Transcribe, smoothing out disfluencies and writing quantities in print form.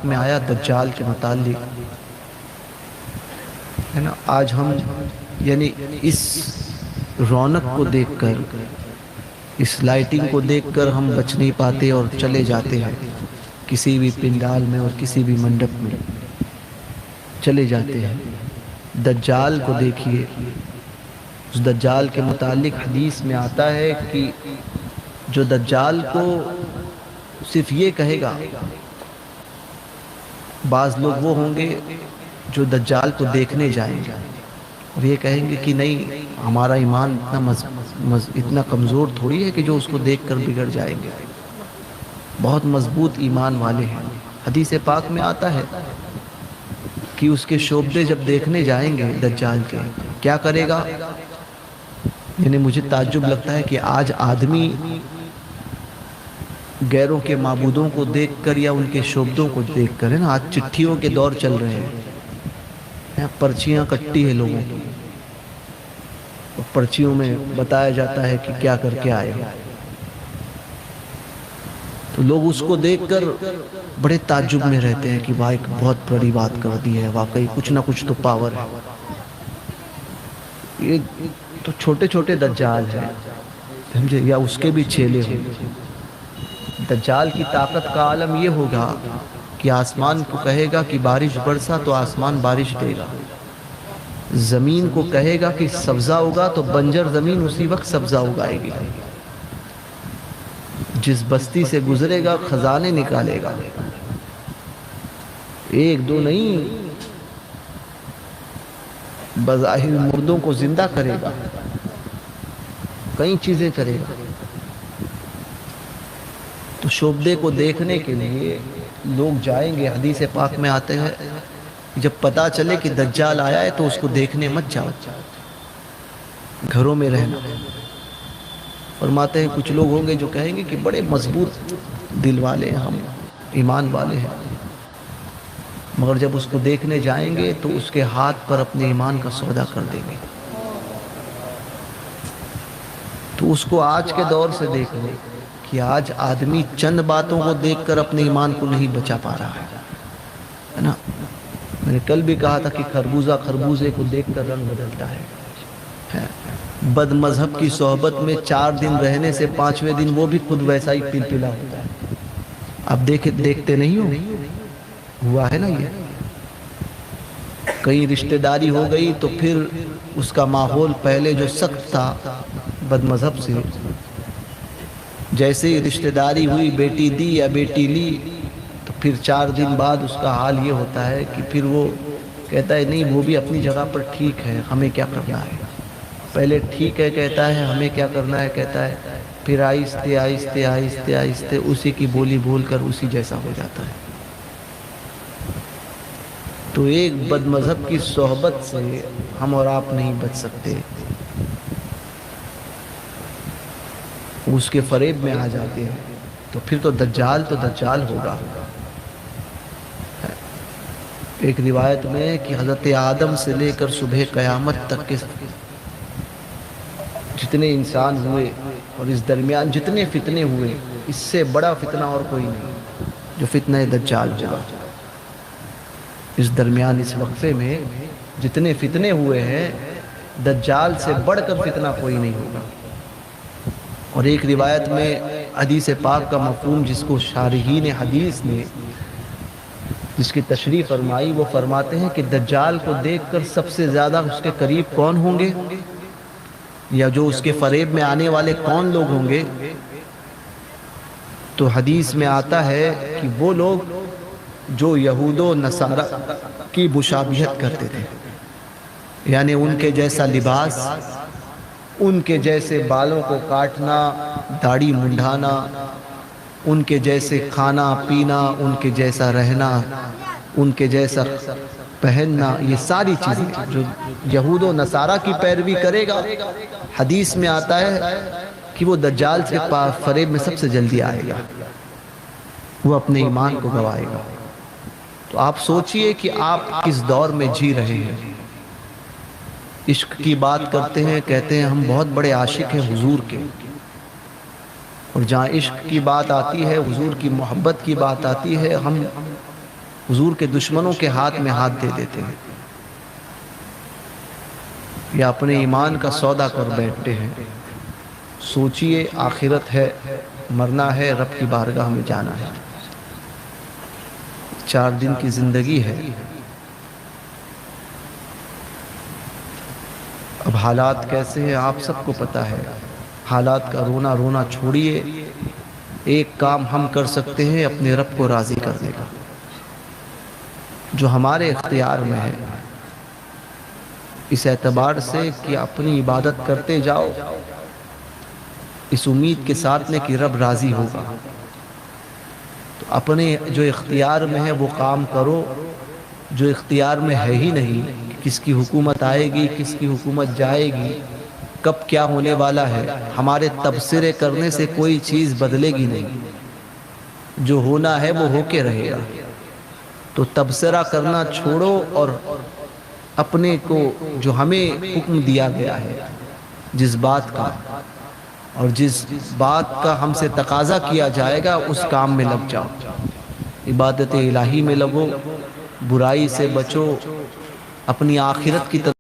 پاک میں آیا دجال کے متعلق، ہے نا، آج ہم یعنی اس رونق کو دیکھ کر، اس لائٹنگ کو دیکھ کر ہم بچ نہیں پاتے اور چلے جاتے ہیں کسی بھی پنڈال میں اور کسی بھی منڈپ میں چلے جاتے ہیں۔ دجال کو دیکھیے، اس دجال کے متعلق حدیث میں آتا ہے کہ جو دجال کو صرف یہ کہے گا، بعض لوگ وہ ہوں گے جو دجال کو دیکھنے جائیں گے اور یہ کہیں گے کہ نہیں، ہمارا ایمان اتنا کمزور تھوڑی ہے کہ جو اس کو دیکھ کر بگڑ جائیں گے، بہت مضبوط ایمان والے ہیں۔ حدیث پاک میں آتا ہے کہ اس کے شعبے جب دیکھنے جائیں گے دجال کے، کیا کرے گا؟ یعنی مجھے تعجب لگتا ہے کہ آج آدمی غیروں کے معبودوں کو دیکھ کر یا ان کے شعبدوں کو دیکھ کر، ہے نا، آج چٹھیوں کے دور چل رہے ہیں، پرچیاں کٹتی ہیں لوگوں کی، پرچیوں میں بتایا جاتا ہے کہ کیا کر کے آئے ہو، تو لوگ اس کو دیکھ کر بڑے تعجب میں رہتے ہیں کہ بھائی بہت بڑی بات کر دی ہے، واقعی کچھ نہ کچھ تو پاور ہے۔ یہ تو چھوٹے چھوٹے دجال ہیں، سمجھے، یا اس کے بھی چیلے ہوں۔ دجال کی طاقت کا عالم یہ ہوگا کہ آسمان کو کہے گا کہ بارش برسا تو آسمان بارش دے گا، زمین کو کہے گا کہ سبزہ ہوگا تو بنجر زمین اسی وقت سبزہ اگائے گی، جس بستی سے گزرے گا خزانے نکالے گا، ایک دو نہیں، بظاہر مردوں کو زندہ کرے گا، کئی چیزیں کرے گا۔ تو شعبدے کو دیکھنے کے لیے لوگ جائیں گے۔ حدیث پاک میں آتے ہیں جب پتا چلے کہ دجال آیا ہے تو اس کو دیکھنے مت جاؤ، گھروں میں رہنا۔ فرماتے ہیں کچھ لوگ ہوں گے جو کہیں گے کہ بڑے مضبوط دل والے ہیں، ہم ایمان والے ہیں، مگر جب اس کو دیکھنے جائیں گے تو اس کے ہاتھ پر اپنے ایمان کا سودا کر دیں گے۔ تو اس کو آج کے دور سے دیکھ لیں کہ آج آدمی چند باتوں کو دیکھ کر اپنے ایمان کو نہیں بچا پا رہا ہے نا۔ میں نے کل بھی کہا تھا کہ خربوزہ خربوزے کو دیکھ کر رنگ بدلتا ہے۔ بد مذہب کی صحبت میں 4 دن رہنے سے 5ویں دن وہ بھی خود ویسا ہی پلپلا ہوتا ہے۔ اب دیکھتے نہیں ہو، ہوا ہے نا یہ، کہیں رشتہ داری ہو گئی تو پھر اس کا ماحول پہلے جو سخت تھا بد مذہب سے، جیسے ہی رشتہ داری ہوئی، بیٹی دی یا بیٹی لی، تو پھر 4 دن بعد اس کا حال یہ ہوتا ہے کہ پھر وہ کہتا ہے نہیں، وہ بھی اپنی جگہ پر ٹھیک ہے، ہمیں کیا کرنا ہے۔ پہلے ٹھیک ہے کہتا ہے، ہمیں کیا کرنا ہے کہتا ہے، پھر آہستہ آہستہ آہستہ آہستہ اسی کی بولی بھول کر اسی جیسا ہو جاتا ہے۔ تو ایک بد مذہب کی صحبت سے ہم اور آپ نہیں بچ سکتے، اس کے فریب میں آ جاتے ہیں تو پھر تو دجال ہوگا۔ ایک روایت میں ہے کہ حضرت آدم سے لے کر صبح قیامت تک کے جتنے انسان ہوئے اور اس درمیان جتنے فتنے ہوئے، اس سے بڑا فتنہ اور کوئی نہیں جو فتنہ دجال ہوگا۔ اس درمیان اس وقفے میں جتنے فتنے ہوئے ہیں، دجال سے بڑھ کر فتنہ کوئی نہیں ہوگا۔ اور ایک روایت میں حدیث پاک کا مفہوم جس کو شارحین حدیث نے جس کی تشریح فرمائی، وہ فرماتے ہیں کہ دجال کو دیکھ کر سب سے زیادہ اس کے قریب کون ہوں گے، یا جو اس کے فریب میں آنے والے کون لوگ ہوں گے، تو حدیث میں آتا ہے کہ وہ لوگ جو یہود و نصارہ کی مشابہت کرتے تھے، یعنی ان کے جیسا لباس، ان کے جیسے بالوں کو کاٹنا، داڑھی منڈانا، ان کے جیسے کھانا پینا، ان کے جیسا رہنا، ان کے جیسا پہننا، یہ ساری چیزیں جو یہود و نصارہ کی پیروی کرے گا، حدیث میں آتا ہے کہ وہ دجال کے فریب میں سب سے جلدی آئے گا، وہ اپنے ایمان کو گوائے گا۔ تو آپ سوچئے کہ آپ کس دور میں جی رہے ہیں۔ عشق کی بات کرتے ہیں، کہتے ہیں ہم بہت بڑے عاشق ہیں حضور کے، اور جہاں عشق کی بات آتی ہے، حضور کی محبت کی بات آتی ہے، ہم حضور کے دشمنوں کے ہاتھ میں ہاتھ دے دیتے ہیں، یا اپنے ایمان کا سودا کر بیٹھتے ہیں۔ سوچئے آخرت ہے، مرنا ہے، رب کی بارگاہ میں جانا ہے، 4 دن کی زندگی ہے۔ اب حالات کیسے ہیں آپ سب کو پتہ ہے۔ حالات کا رونا رونا چھوڑیے، ایک کام ہم کر سکتے ہیں اپنے رب کو راضی کرنے کا، جو ہمارے اختیار میں ہے، اس اعتبار سے کہ اپنی عبادت کرتے جاؤ، اس امید کے ساتھ میں کہ رب راضی ہوگا۔ تو اپنے جو اختیار میں ہے وہ کام کرو، جو اختیار میں ہے ہی نہیں، کس کی حکومت آئے گی، کس کی حکومت جائے گی، کب کیا ہونے والا ہے، ہمارے تبصرے کرنے سے کوئی چیز بدلے گی نہیں، جو ہونا ہے وہ ہو کے رہے گا۔ تو تبصرہ کرنا چھوڑو اور اپنے کو جو ہمیں حکم دیا گیا ہے، جس بات کا اور جس بات کا ہم سے تقاضا کیا جائے گا، اس کام میں لگ جاؤ، عبادت الہی میں لگو، برائی سے بچو، اپنی آخرت کی طرف